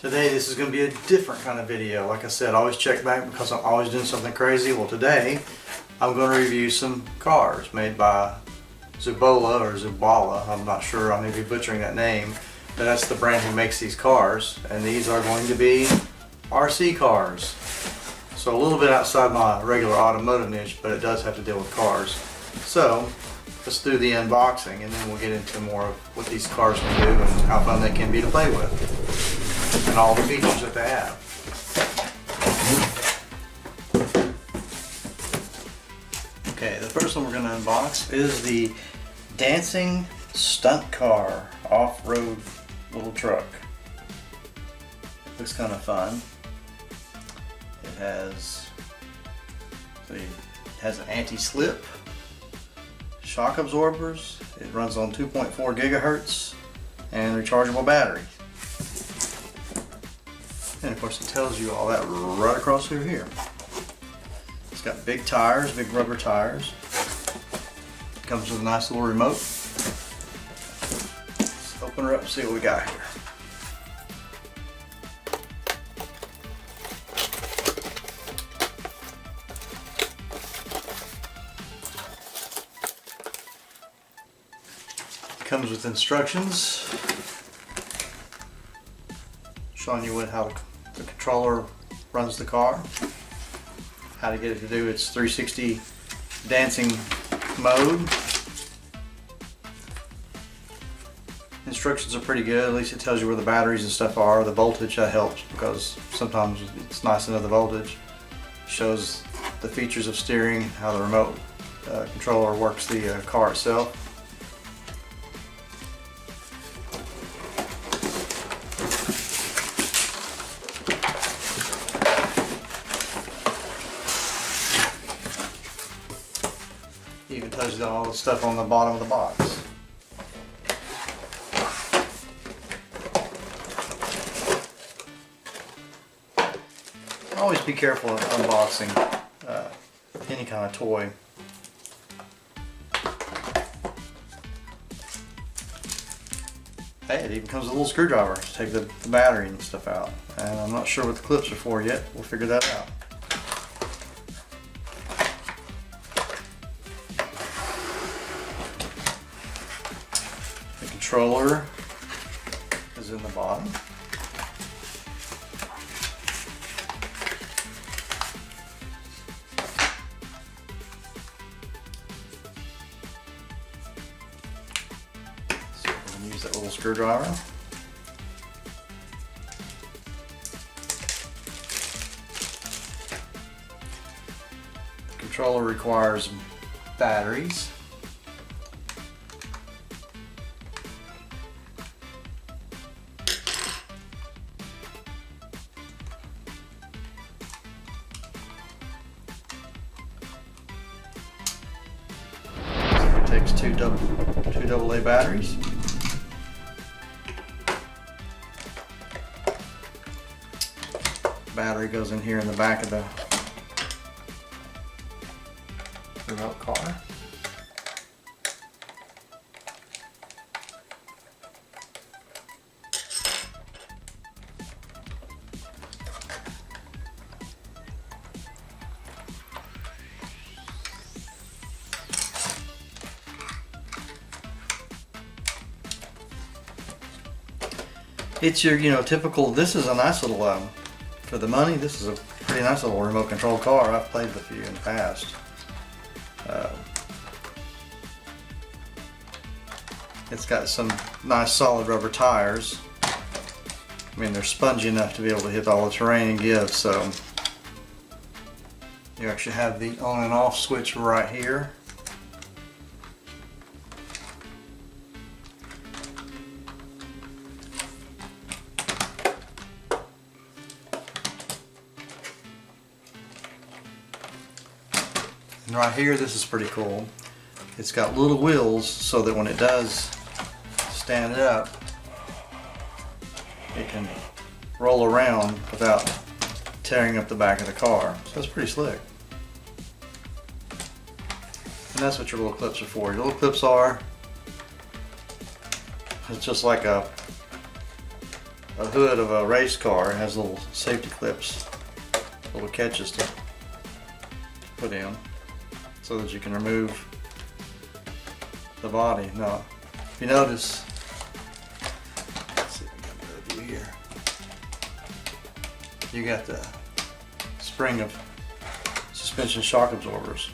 Today this is going to be a different kind of video. Like I said, I always check back because I'm always doing something crazy. Well, today I'm going to review some cars made by Zuobola or Zuobola. I'm not sure, I may be butchering that name, but that's the brand who makes these cars. And these are going to be RC cars. So a little bit outside my regular automotive niche, but it does have to deal with cars. So let's do the unboxing and then we'll get into more of what these cars can do and how fun they can be to play with and all the features that they have. Okay, the first one we're going to unbox is the dancing stunt car off-road little truck. Looks kind of fun. It has an anti-slip, shock absorbers. It runs on 2.4 gigahertz and rechargeable battery. And of course it tells you all that right across through here. It's got big tires, big rubber tires. Comes with a nice little remote. Let's open her up and see what we got here. Comes with instructions showing you how the controller runs the car, how to get it to do its 360 dancing mode. Instructions are pretty good, at least it tells you where the batteries and stuff are. The voltage, that helps because sometimes it's nice to know the voltage. Shows the features of steering, how the remote controller works the car itself. Even tells you all the stuff on the bottom of the box. Always be careful of unboxing any kind of toy. Hey, it even comes with a little screwdriver to take the battery and stuff out. And I'm not sure what the clips are for yet. We'll figure that out. The controller is in the bottom. So we're going to use that little screwdriver. The controller requires batteries. Takes two AA batteries. Battery goes in here in the back of the remote car. It's your, typical, this is a nice little, for the money, this is a pretty nice little remote control car. I've played with a few in the past. It's got some nice solid rubber tires. I mean, they're spongy enough to be able to hit all the terrain and give, so you actually have the on and off switch right here. And right here, this is pretty cool. It's got little wheels so that when it does stand up, it can roll around without tearing up the back of the car. So that's pretty slick. And that's what your little clips are for. Your little clips are, it's just like a a hood of a race car. It has little safety clips, little catches to put in so that you can remove the body. Now, if you notice, let's see if I can get a view here. You got the spring of suspension shock absorbers.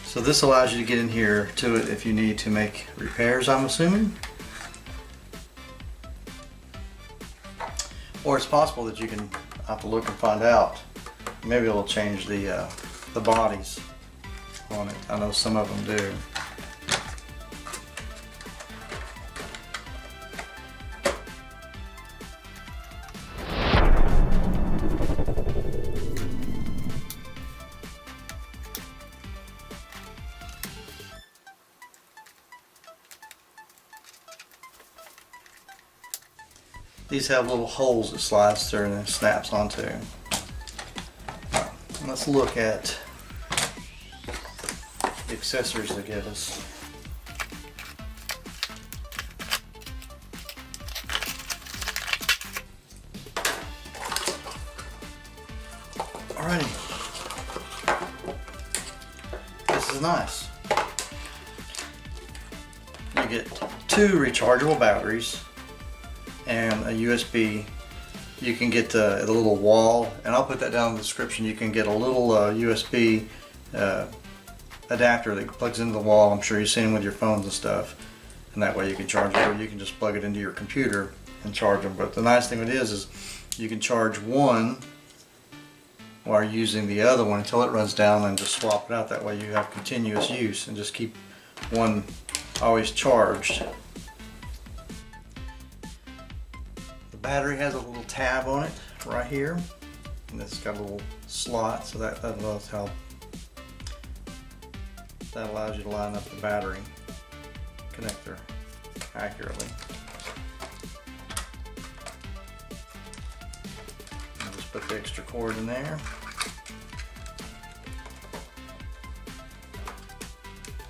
So this allows you to get in here to it if you need to make repairs, I'm assuming. Or it's possible that you can have to look and find out. Maybe it'll change the bodies on it. I know some of them do. These have little holes that slides through and it snaps onto. Let's look at the accessories they give us. Alrighty. This is nice. You get 2 rechargeable batteries and a USB. You can get the little wall, and I'll put that down in the description. You can get a little USB adapter that plugs into the wall. I'm sure you've seen them with your phones and stuff, and that way you can charge it, or you can just plug it into your computer and charge them. But the nice thing with it is you can charge one while using the other one until it runs down, and just swap it out. That way you have continuous use and just keep one always charged. Battery has a little tab on it right here, and it's got a little slot, so that allows you to line up the battery connector accurately. And just put the extra cord in there.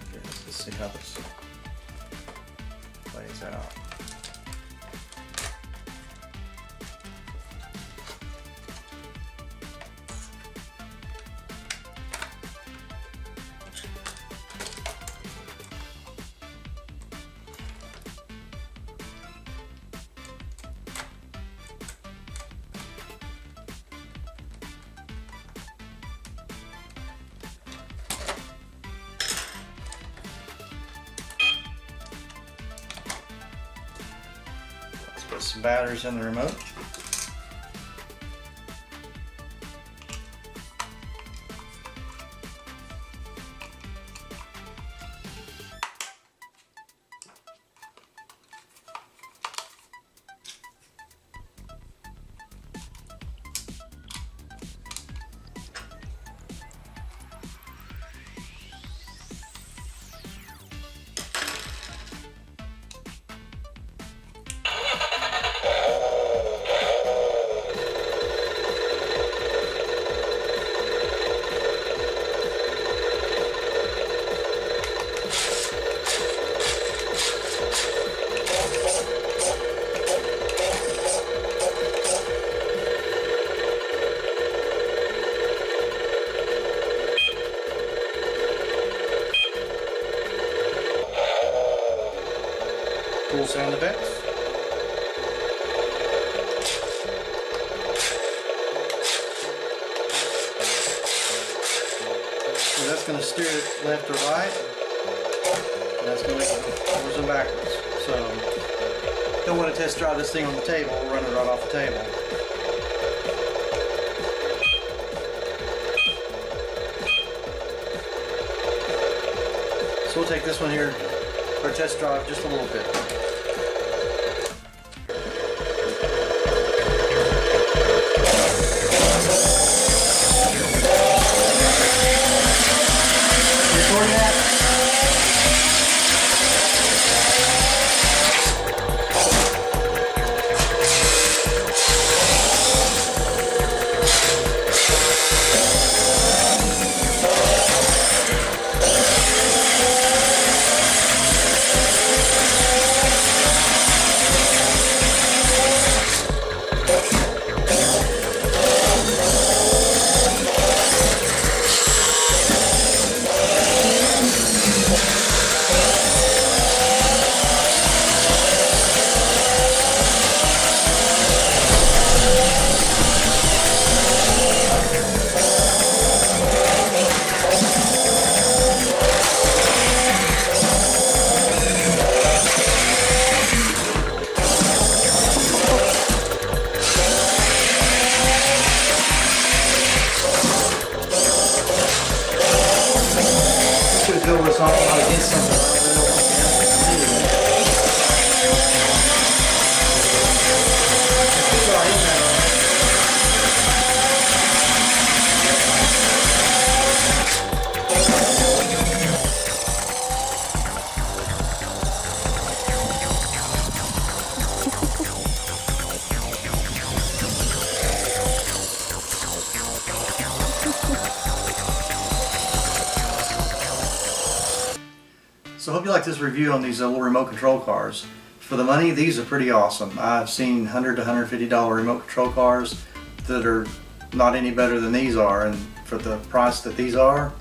Okay, let's see how this plays out. Put some batteries in the remote. Cool sound effects. So that's going to steer it left or right. And that's going to make it forwards and backwards. So don't want to test drive this thing on the table. We'll run it right off the table. So we'll take this one here for a test drive just a little bit. Recording that? hope you like this review on these little remote control cars. For the money, these are pretty awesome. I've seen $100 to $150 remote control cars that are not any better than these are, and for the price that these are,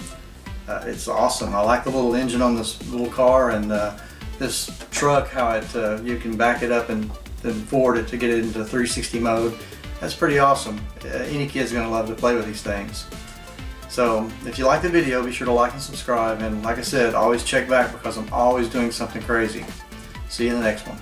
it's awesome. I like the little engine on this little car, and this truck, how it you can back it up and then forward it to get it into 360 mode. That's pretty awesome. Any kid's gonna love to play with these things. So if you like the video, be sure to like and subscribe, and like I said, always check back because I'm always doing something crazy. See you in the next one.